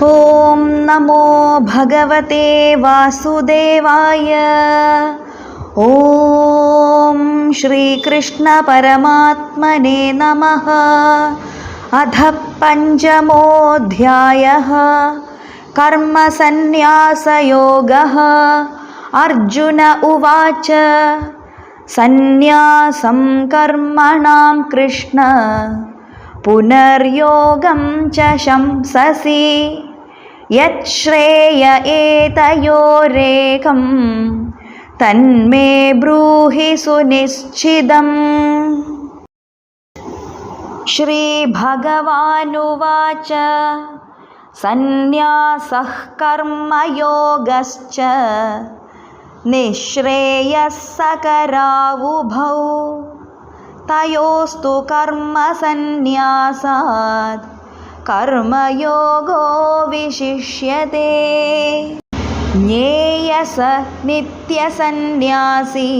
ഓം നമോ ഭഗവതേ വാസുദേവായ. ഓം ശ്രീകൃഷ്ണ പരമാത്മനേ നമഃ. അധ പഞ്ചമോऽധ്യായഃ കർമ്മസന്ന്യാസയോഗഃ. അർജുന ഉവാച സന്ന്യാസം കർമ്മണാം കൃഷ്ണ പുനർയോഗം ച ശംസസി യച്ഛ്രേയ ഏതയോരേകം തന്മേ ബ്രൂഹി സുനിശ്ചിതം. ശ്രീഭഗവാനുവാച സന്ന്യാസഃ കർമ്മയോഗശ്ച നിശ്രേയസ്സകരാവുഭൗ തയോസ്തു കർമ്മസന്ന്യാസാത് കർമ്മയോഗോ വിശിഷ്യതേ. ജ്ഞേയസ നിത്യസന്ന്യാസി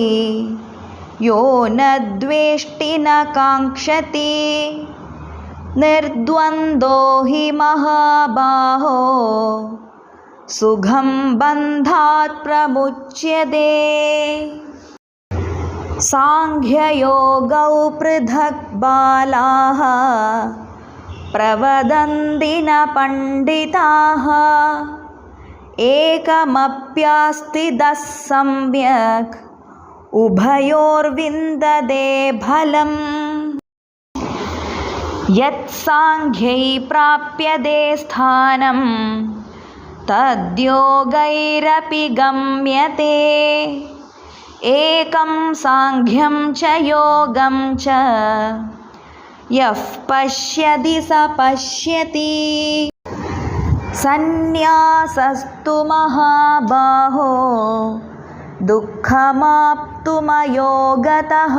യോ ന ദ്വേഷ്ടി ന കാംക്ഷതി നിർദ്വന്ദ്വോ ഹി മഹാബാഹോ സുഖം ബന്ധാത് പ്രമുച്യതേ. സാംഖ്യയോഗൗ പൃഥക് ബാലാഃ പ്രവദന്തി ന പണ്ഡിതാഃ ഏകമപ്യാസ്തിദഃ സമ്യക് ഉഭയോർവിന്ദതേ ഫലം. യത് സാംഖ്യൈ പ്രാപ്യതേ സ്ഥാനം തദ്യോഗൈരപി ഗമ്യത്തെ. ഏകം സാംഖ്യം ച യോഗം ച യഃ പശ്യതി സ പശ്യതി. സന്ന്യാസസ്തു മഹാബാഹോ ദുഃഖമാപ്തുമയോ ഗതഃ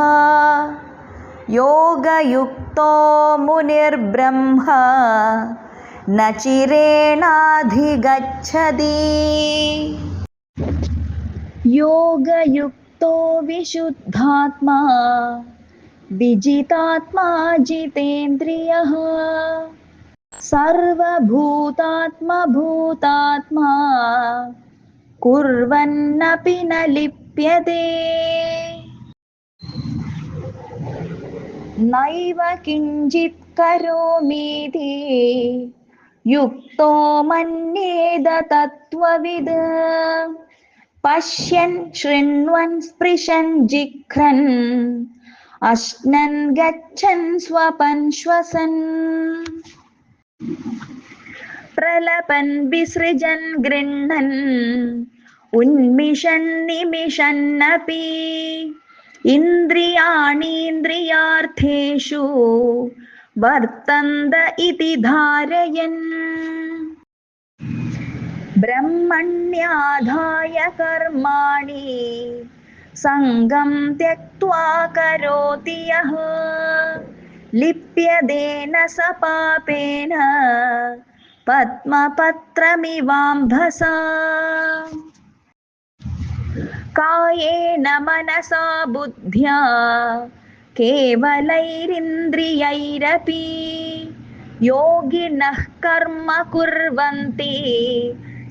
യോഗയുക്തോ മുനിർബ്രഹ്മ ന ചിരേണാധിഗച്ഛതി. യോഗയുക്തോ വിശുദ്ധാത്മാ വിജിതാത്മാ ജിതേന്ദ്രിയഃ സർവഭൂതാത്മാ ഭൂതാത്മാ കുർവന്നപി ന ലിപ്യതേ. നൈവ കിഞ്ചിത് കരോമീതി യുക്തോ മന്യേത തത്വവിദ്. പശ്യൻ ശൃണ്വൻ സ്പൃശൻ ജിഘ്രൻ അശ്നൻ ഗച്ഛൻ സ്വപൻ ശ്വസൻ പ്രലപൻ വിസൃജൻ ഗൃഹ്ണൻ ഉന്മിഷൻ നിമിഷന്നപി ഇന്ദ്രിയാണീന്ദ്രിയാർത്ഥേഷു വർത്തന്ത ഇതി ധാരയൻ. ബ്രഹ്മണ്യാധായ കർമാണി സംഗം ത്യക്ത്വാ കരോതി യഃ ലിപ്യതേന സ പാപേന പദ്മപത്രമിവാംഭസാ. കായേന മനസാ ബുദ്ധ്യാ കേവലൈരിന്ദ്രിയൈരപി യോഗിനഃ കർമ്മ കുർവന്തി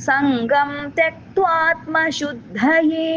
സംഗം ത്യക്ത്വാത്മശുദ്ധയേ.